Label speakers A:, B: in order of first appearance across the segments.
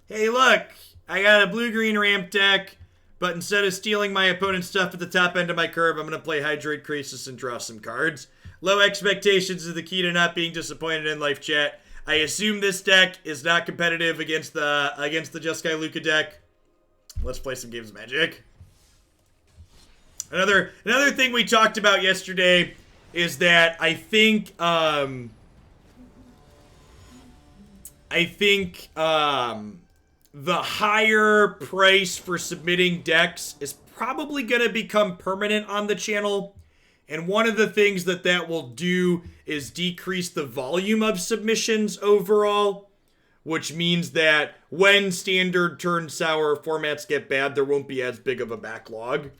A: Hey, look, I got a blue-green ramp deck, but instead of stealing my opponent's stuff at the top end of my curve, I'm going to play Hydroid Krasis and draw some cards. Low expectations is the key to not being disappointed in life, chat. I assume this deck is not competitive against the Jeskai Luka deck. Let's play some games of Magic. Another thing we talked about yesterday is that I think the higher price for submitting decks is probably going to become permanent on the channel. And one of the things that will do is decrease the volume of submissions overall, which means that when standard turns sour, formats get bad, there won't be as big of a backlog.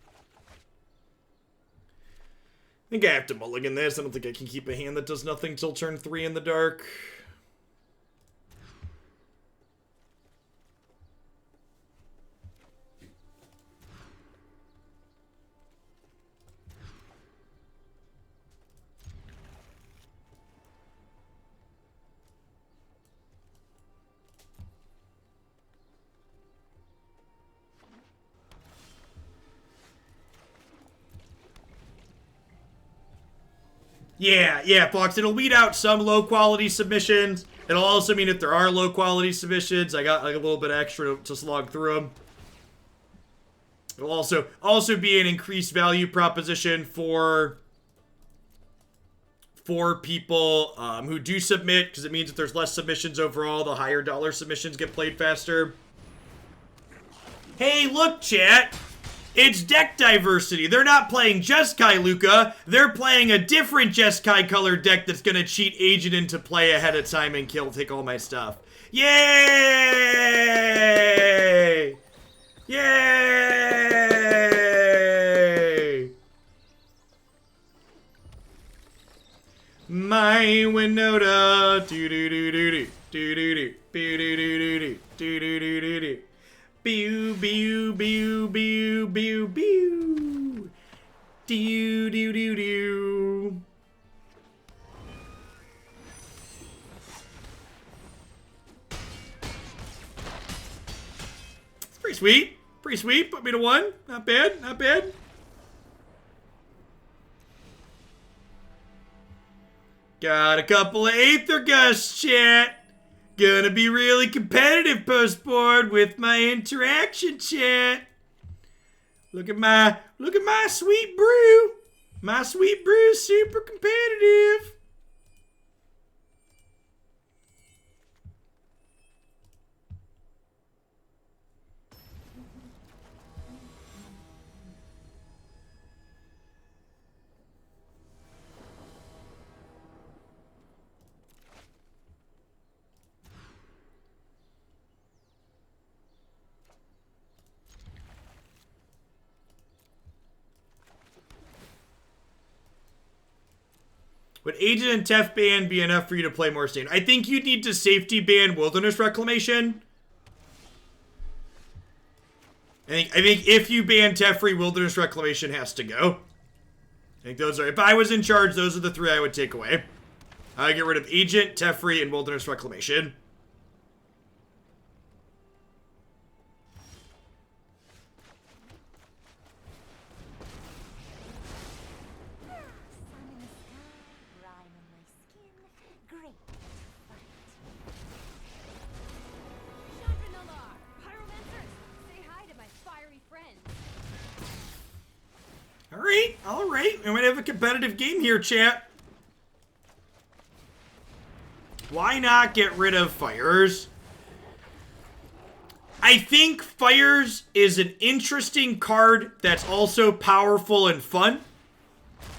A: I think I have to mulligan this. I don't think I can keep a hand that does nothing till turn 3 in the dark. Yeah, Fox. It'll weed out some low-quality submissions. It'll also mean if there are low-quality submissions, I got like a little bit extra to slog through them. It'll also be an increased value proposition for people who do submit, because it means if there's less submissions overall, the higher dollar submissions get played faster. Hey, look, chat. It's deck diversity. They're not playing Jeskai Luka. They're playing a different Jeskai colored deck that's going to cheat Agent into play ahead of time and take all my stuff. Yay! Yay! My Winota. Do-do-do-do-do. Do-do-do. Do-do-do-do-do. Do-do-do-do-do. Bew, bew, bew, bew, bew, bew. Do, do, do, do. It's pretty sweet. Pretty sweet. Put me to 1. Not bad. Not bad. Got a couple of Aether Gust, chat. Gonna be really competitive post-board with my interaction, chat. Look at my sweet brew. My sweet brew is super competitive. Would Agent and Tef ban be enough for you to play more standard? I think you'd need to safety ban Wilderness Reclamation. I think if you ban Teferi, Wilderness Reclamation has to go. I think those are, if I was in charge, those are the 3 I would take away. I would get rid of Agent, Teferi, and Wilderness Reclamation. Alright. We might have a competitive game here, chat. Why not get rid of Fires? I think Fires is an interesting card that's also powerful and fun.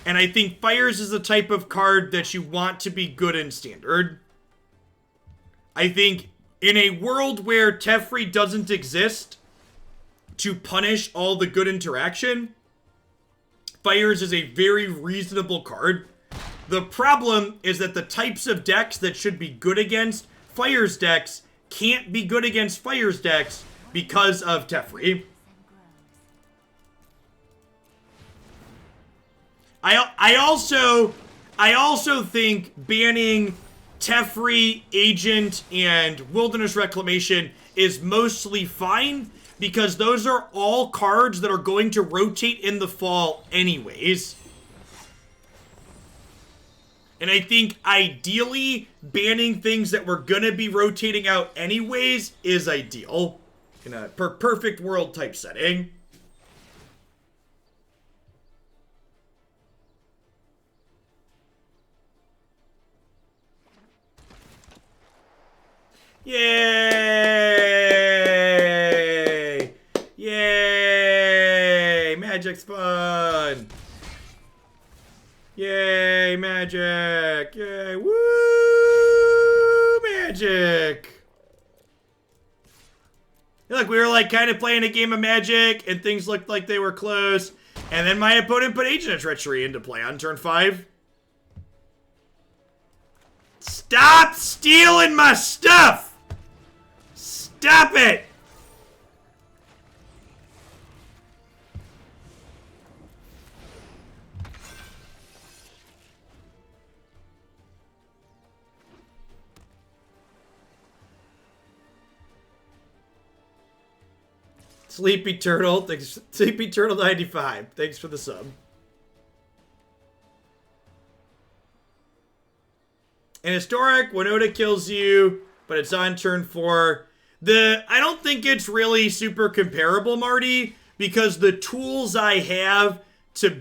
A: And I think Fires is the type of card that you want to be good in Standard. I think in a world where Teferi doesn't exist to punish all the good interaction, Fires is a very reasonable card. The problem is that the types of decks that should be good against Fires decks can't be good against Fires decks because of Teferi. I also think banning Teferi, Agent, and Wilderness Reclamation is mostly fine, because those are all cards that are going to rotate in the fall anyways. And I think ideally, banning things that were gonna be rotating out anyways is ideal. In a perfect world type setting. Yay! Yay! Magic's fun! Yay, Magic! Yay, woo! Magic! Look, we were like kind of playing a game of Magic, and things looked like they were close. And then my opponent put Agent of Treachery into play on turn 5. Stop stealing my stuff! Stop it! Sleepy Turtle, thanks. Sleepy Turtle 95, thanks for the sub. An historic, Winota kills you, but it's on turn 4. I don't think it's really super comparable, Marty, because the tools I have to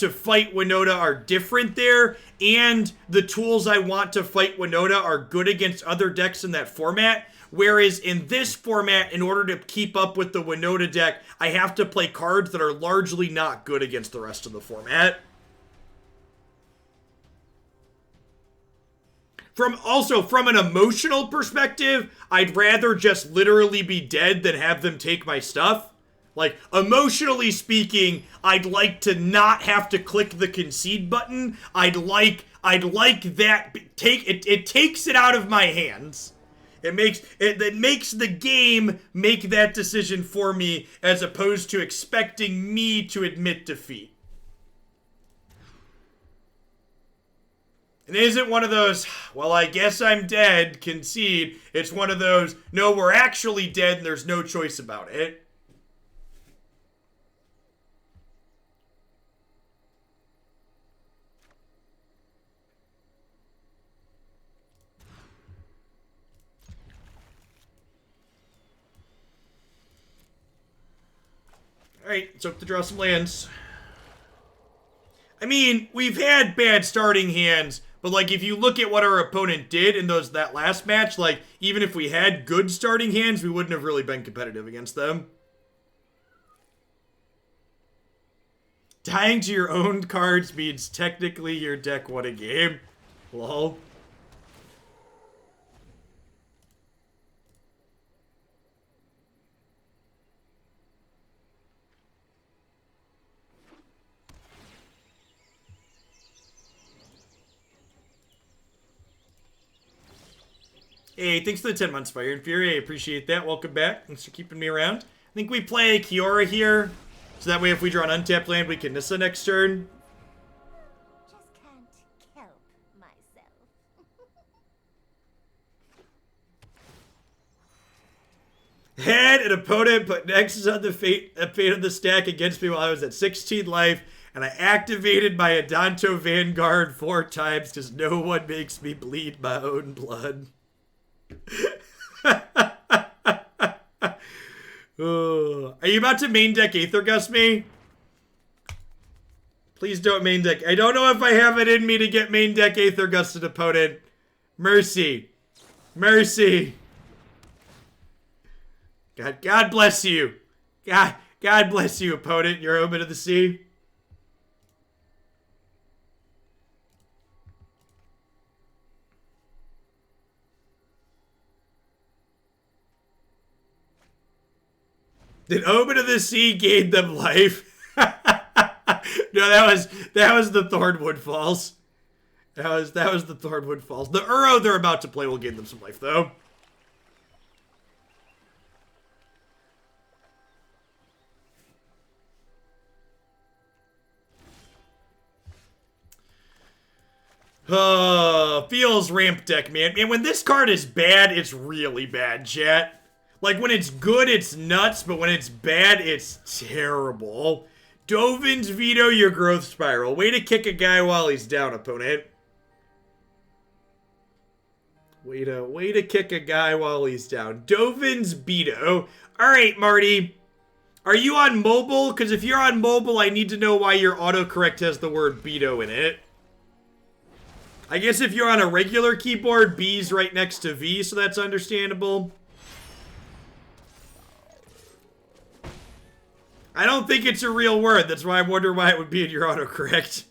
A: fight Winota are different there, and the tools I want to fight Winota are good against other decks in that format. Whereas in this format, in order to keep up with the Winota deck, I have to play cards that are largely not good against the rest of the format. From an emotional perspective, I'd rather just literally be dead than have them take my stuff. Like, emotionally speaking, I'd like to not have to click the concede button. I'd like that it takes it out of my hands. It makes the game make that decision for me, as opposed to expecting me to admit defeat. It isn't one of those, well, I guess I'm dead, concede. It's one of those, no, we're actually dead and there's no choice about it. Alright, let's hope to draw some lands. I mean, we've had bad starting hands, but like if you look at what our opponent did in that last match, like even if we had good starting hands, we wouldn't have really been competitive against them. Dying to your own cards means technically your deck won a game. Lol. Hey, thanks for the 10 months, Fire and Fury. I appreciate that. Welcome back. Thanks for keeping me around. I think we play Kiora here, so that way if we draw an untapped land, we can Nissa next turn.
B: Just can't help myself.
A: Had an opponent put Nexus on the fate of the stack against me while I was at 16 life, and I activated my Adanto Vanguard 4 times because no one makes me bleed my own blood. Are you about to main deck Aether Gust me? Please don't main deck. I don't know if I have it in me to get main deck Aether Gust an opponent. Mercy. Mercy. God bless you. God bless you, opponent. You're Omen of the Sea. Did Omen of the Sea gain them life? No, that was the Thornwood Falls. That was the Thornwood Falls. The Uro they're about to play will gain them some life, though. Feels ramp deck, man. And when this card is bad, it's really bad, chat. Like, when it's good, it's nuts, but when it's bad, it's terrible. Dovin's Veto your growth spiral. Way to kick a guy while he's down, opponent. Way to kick a guy while he's down. Dovin's Veto. Alright, Marty. Are you on mobile? Because if you're on mobile, I need to know why your autocorrect has the word Veto in it. I guess if you're on a regular keyboard, B's right next to V, so that's understandable. I don't think it's a real word. That's why I wonder why it would be in your autocorrect.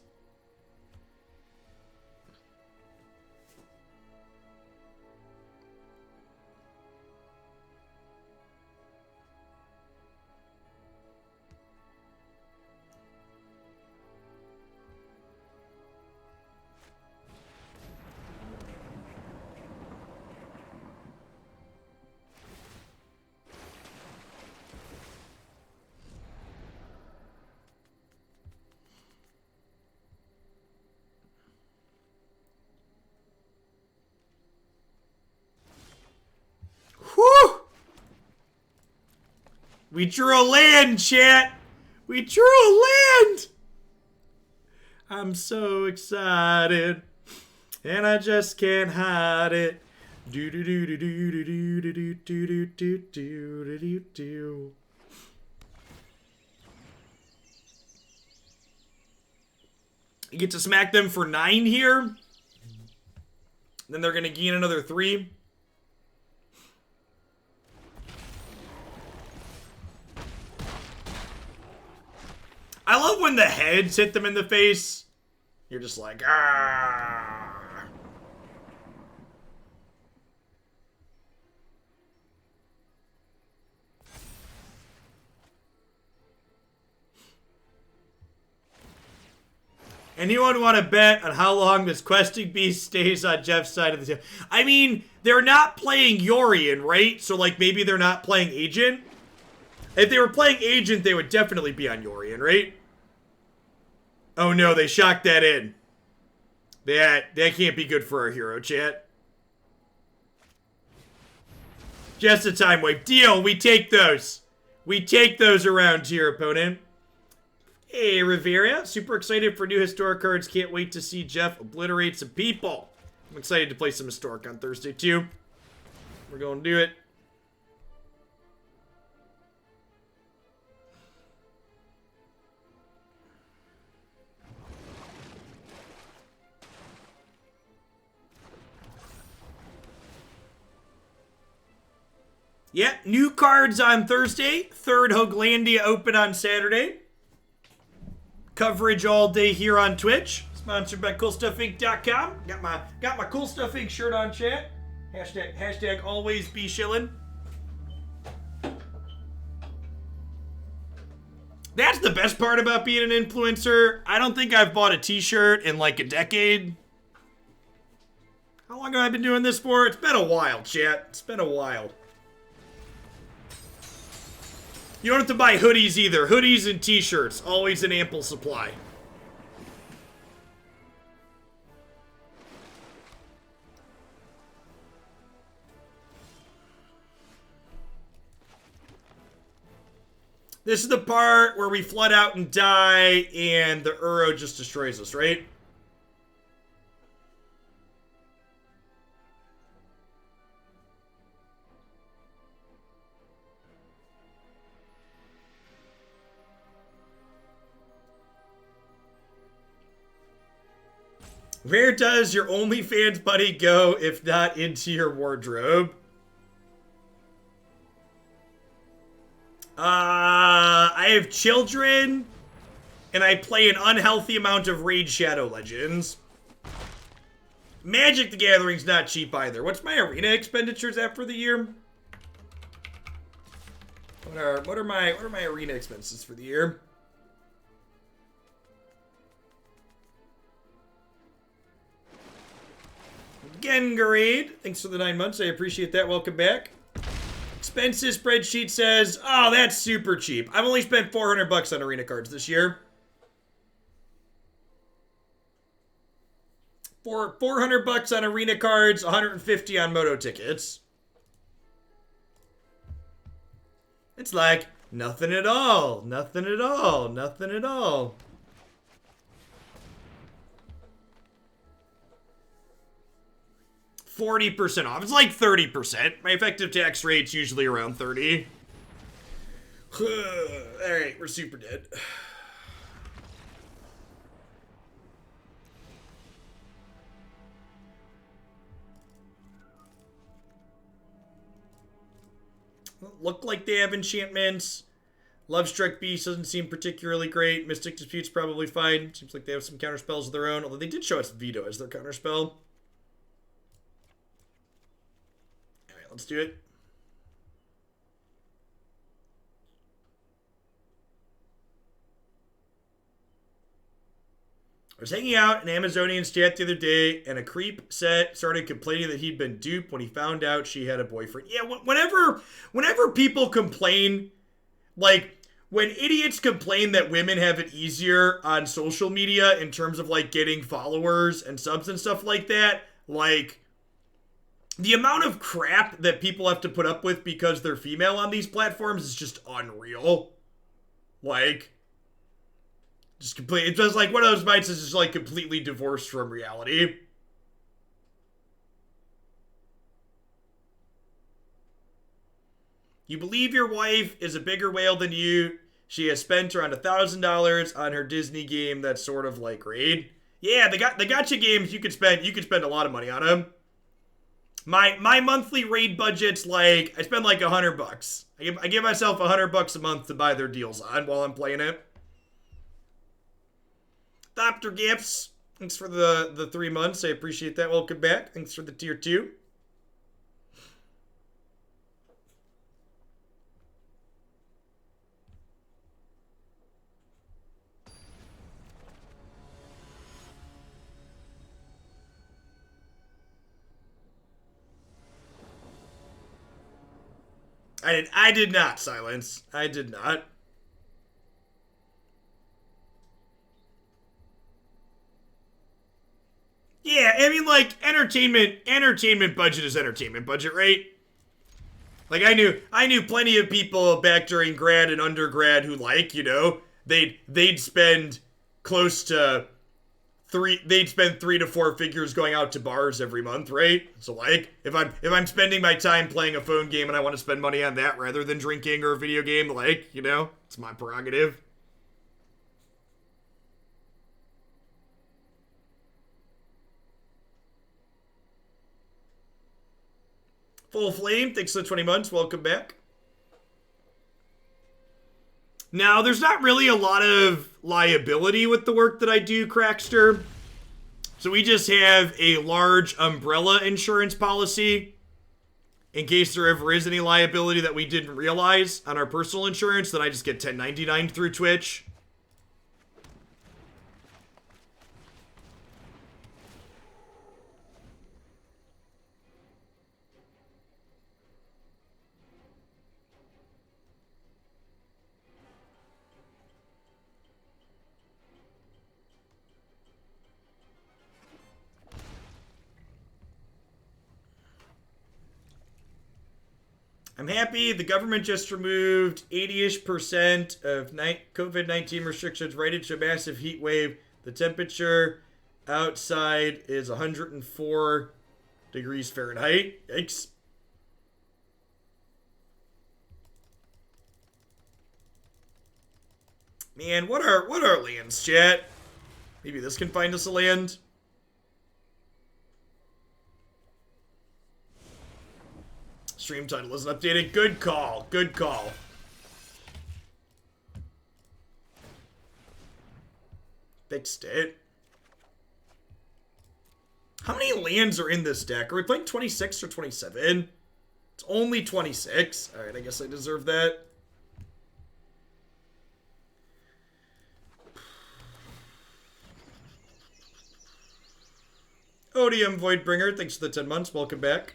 A: Whew! We drew a land, chat! We drew a land! I'm so excited, and I just can't hide it. Do do do do do do do do do do do do do do. You get to smack them for 9 here. Then they're gonna gain another 3. I love when the heads hit them in the face. You're just like, ah. Anyone want to bet on how long this questing beast stays on Jeff's side of the table? I mean, they're not playing Yorion, right? So, like, maybe they're not playing Agent. If they were playing Agent, they would definitely be on Yorion, right? Oh no, they shocked that in. That can't be good for our hero, chat. Just a time wipe. Deal, we take those. We take those around here, opponent. Hey, Rivera. Super excited for new Historic cards. Can't wait to see Jeff obliterate some people. I'm excited to play some Historic on Thursday, too. We're going to do it. Yeah, new cards on Thursday. Third Hoaglandia Open on Saturday. Coverage all day here on Twitch. Sponsored by CoolStuffInc.com. Got my Cool Stuff Inc. shirt on, chat. Hashtag always be shillin'. That's the best part about being an influencer. I don't think I've bought a t-shirt in like a decade. How long have I been doing this for? It's been a while, chat. It's been a while. You don't have to buy hoodies either. Hoodies and t-shirts. Always in ample supply. This is the part where we flood out and die and the Uro just destroys us, right? Where does your OnlyFans buddy go if not into your wardrobe? I have children, and I play an unhealthy amount of Raid Shadow Legends. Magic the Gathering's not cheap either. What's my arena expenditures at for the year? What are my arena expenses for the year? Gengarade, thanks for the 9 months. I appreciate that. Welcome back. Expenses spreadsheet says, oh, that's super cheap. I've only spent $400 on arena cards this year. $400 on arena cards, 150 on moto tickets. It's like nothing at all, nothing at all, nothing at all. $40% off. It's like 30%. My effective tax rate's usually around 30. Alright, we're super dead. Look like they have enchantments. Lovestruck Beast doesn't seem particularly great. Mystic Dispute's probably fine. Seems like they have some counterspells of their own, although they did show us Veto as their counterspell. Alright, let's do it. I was hanging out in Amazonian's chat the other day, and a creep started complaining that he'd been duped when he found out she had a boyfriend. Yeah, whenever people complain, like, when idiots complain that women have it easier on social media in terms of, like, getting followers and subs and stuff like that, like, the amount of crap that people have to put up with because they're female on these platforms is just unreal. Like, just complete. It's just like one of those bites is just like completely divorced from reality. You believe your wife is a bigger whale than you. She has spent around $1,000 on her Disney game that's sort of like Raid. Yeah, the gacha games you could spend a lot of money on them. My monthly Raid budget's like I spend like $100. I give myself $100 a month to buy their deals on while I'm playing it. Dr. Gifts, thanks for the 3 months. I appreciate that. Welcome back. Thanks for the tier 2. I did not, Silence. I did not. Yeah, I mean, like, entertainment budget is entertainment budget, right? Like, I knew plenty of people back during grad and undergrad who, like, you know, they'd spend close to they'd spend 3 to 4 figures going out to bars every month, right? So, like, if I'm spending my time playing a phone game and I want to spend money on that rather than drinking or a video game, like, you know, it's my prerogative. Full Flame, thanks for the 20 months. Welcome back. Now, there's not really a lot of liability with the work that I do, Crackster. So we just have a large umbrella insurance policy in case there ever is any liability that we didn't realize on our personal insurance. Then I just get 1099 through Twitch. I'm happy the government just removed 80-ish% of COVID-19 restrictions right into a massive heat wave. The temperature outside is 104 degrees Fahrenheit. Yikes. Man, what are lands, chat? Maybe this can find us a land. Stream title isn't updated. Good call. Good call. Fixed it. How many lands are in this deck? Are we playing 26 or 27? It's only 26. Alright, I guess I deserve that. Odium Voidbringer, thanks for the 10 months. Welcome back.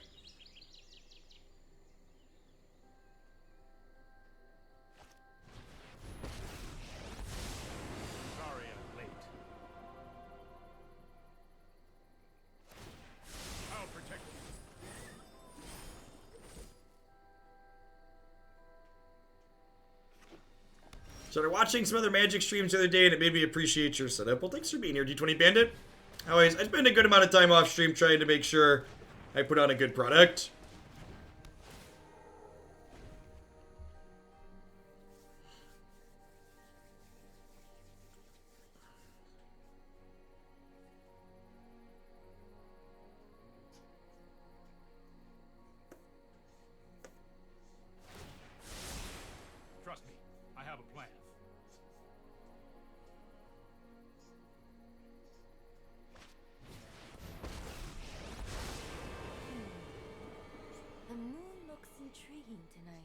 A: Started watching some other Magic streams the other day, and it made me appreciate your setup. Well, thanks for being here, D20 Bandit. Always, I spend a good amount of time off stream trying to make sure I put on a good product.
C: Trust me, I have a plan.
B: The moon looks intriguing tonight.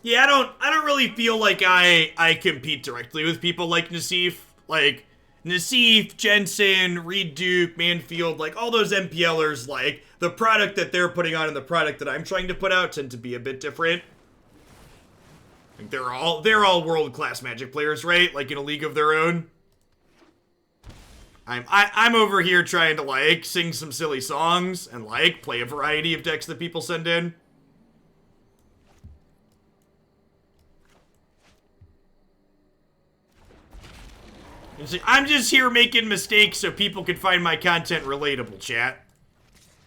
A: Yeah, I don't really feel like I compete directly with people like Nassif. Like, Nassif, Jensen, Reed Duke, Manfield, like, all those MPLers, like, the product that they're putting on and the product that I'm trying to put out tend to be a bit different. Like, they're all world-class Magic players, right? Like, in a league of their own. I'm over here trying to, like, sing some silly songs and, like, play a variety of decks that people send in. You see, I'm just here making mistakes so people can find my content relatable, chat.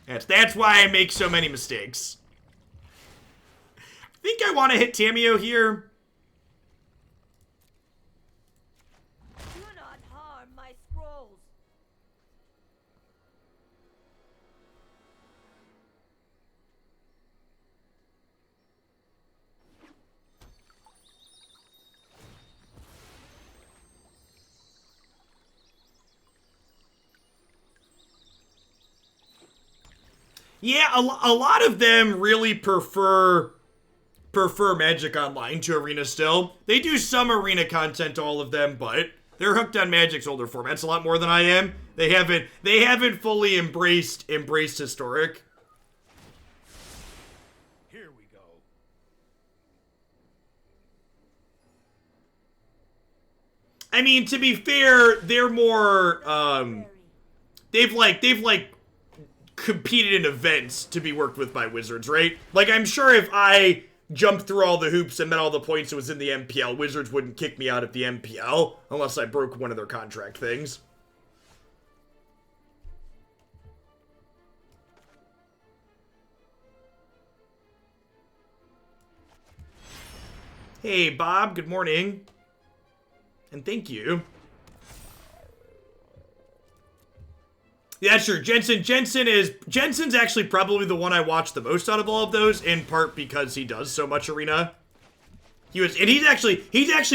A: That's why I make so many mistakes. I think I want to hit Tamiyo here.
B: Do not harm my scrolls.
A: Yeah, a lot of them really prefer Magic Online to Arena still. They do some Arena content, all of them, but they're hooked on Magic's older formats a lot more than I am. They haven't fully embraced Historic.
C: Here we go.
A: I mean, to be fair, they're more they've competed in events to be worked with by Wizards, right? Like, I'm sure if I jumped through all the hoops and met all the points that was in the MPL, Wizards wouldn't kick me out of the MPL unless I broke one of their contract things. Hey, Bob, good morning. And thank you. Yeah, sure. Jensen's actually probably the one I watched the most out of all of those, in part because he does so much Arena. He's actually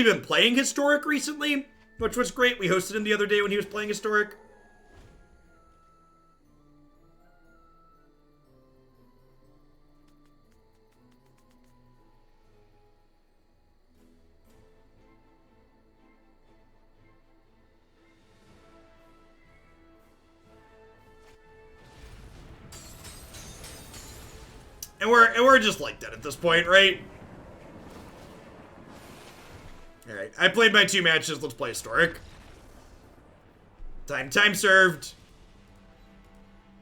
A: been playing Historic recently, which was great. We hosted him the other day when he was playing Historic. And we're just like that at this point, right? Alright, I played my 2 matches, let's play Historic. Time served.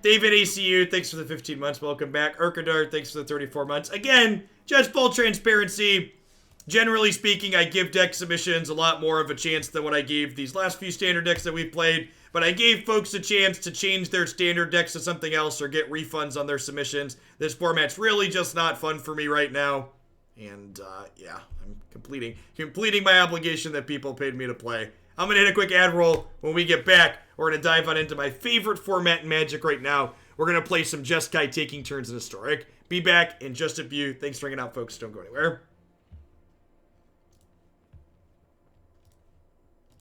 A: David ACU, thanks for the 15 months, welcome back. Urkadar, thanks for the 34 months. Again, just full transparency. Generally speaking, I give deck submissions a lot more of a chance than what I gave these last few standard decks that we've played. But I gave folks a chance to change their standard decks to something else or get refunds on their submissions. This format's really just not fun for me right now. And, yeah, I'm completing my obligation that people paid me to play. I'm going to hit a quick ad roll. When we get back, we're going to dive on into my favorite format in Magic right now. We're going to play some Jeskai taking turns in Historic. Be back in just a few. Thanks for hanging out, folks. Don't go anywhere.